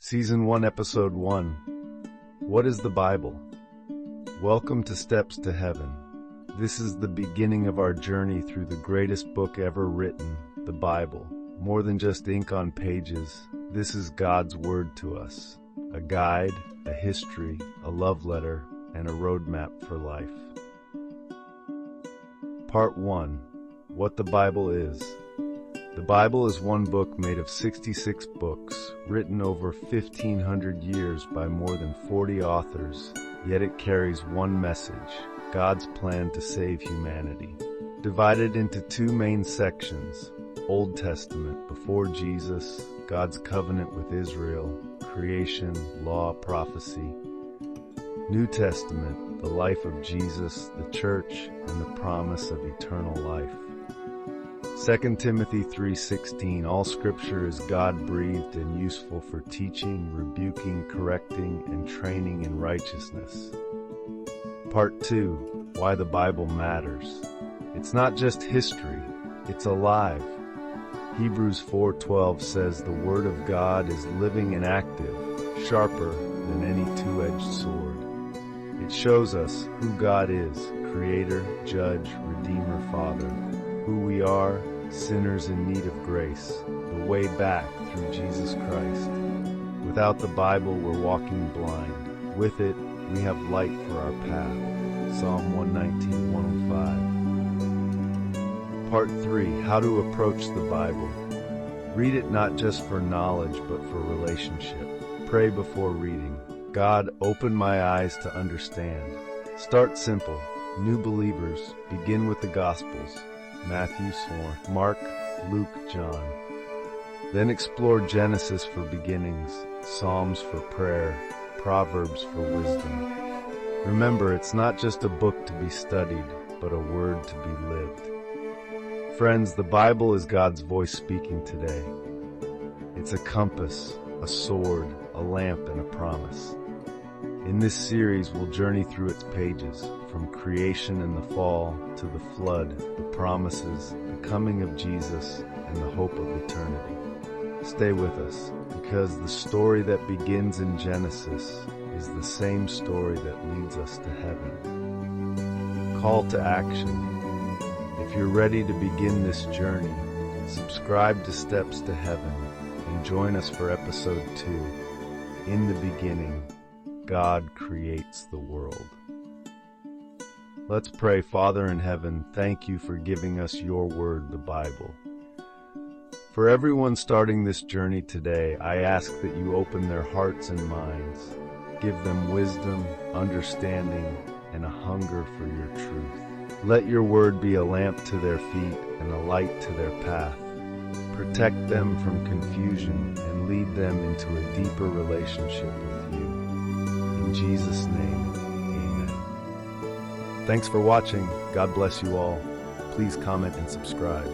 Season 1, Episode 1. What is the Bible? Welcome to Steps to Heaven. This is the beginning of our journey through the greatest book ever written, the Bible. More than just ink on pages, this is God's Word to us. A guide, a history, a love letter, and a roadmap for life. Part 1. What the Bible is. The Bible is one book made of 66 books, written over 1,500 years by more than 40 authors, yet it carries one message: God's plan to save humanity. Divided into two main sections: Old Testament, before Jesus, God's covenant with Israel, creation, law, prophecy. New Testament, the life of Jesus, the church, and the promise of eternal life. 2 Timothy 3:16, all Scripture is God-breathed and useful for teaching, rebuking, correcting, and training in righteousness. Part 2, why the Bible matters. It's not just history, it's alive. Hebrews 4:12 says the Word of God is living and active, sharper than any two-edged sword. It shows us who God is: Creator, Judge, Redeemer, Father. Who we are, sinners in need of grace, the way back through Jesus Christ. Without the Bible, we're walking blind. With it, we have light for our path. Psalm 119:105. Part 3. How to approach the Bible. Read it not just for knowledge, but for relationship. Pray before reading. God, open my eyes to understand. Start simple. New believers, begin with the Gospels: Matthew, Mark, Luke, John. Then explore Genesis for beginnings, Psalms for prayer, Proverbs for wisdom. Remember, it's not just a book to be studied, but a word to be lived. Friends, the Bible is God's voice speaking today. It's a compass, a sword, a lamp, and a promise. In this series, we'll journey through its pages, from creation and the fall to the flood, the promises, the coming of Jesus, and the hope of eternity. Stay with us, because the story that begins in Genesis is the same story that leads us to heaven. Call to action. If you're ready to begin this journey, subscribe to Steps to Heaven and join us for Episode 2. In the beginning, God creates the world. Let's pray. Father in heaven, thank you for giving us your word, the Bible. For everyone starting this journey today, I ask that you open their hearts and minds. Give them wisdom, understanding, and a hunger for your truth. Let your word be a lamp to their feet and a light to their path. Protect them from confusion and lead them into a deeper relationship with you. In Jesus' name, amen. Thanks for watching. God bless you all. Please comment and subscribe.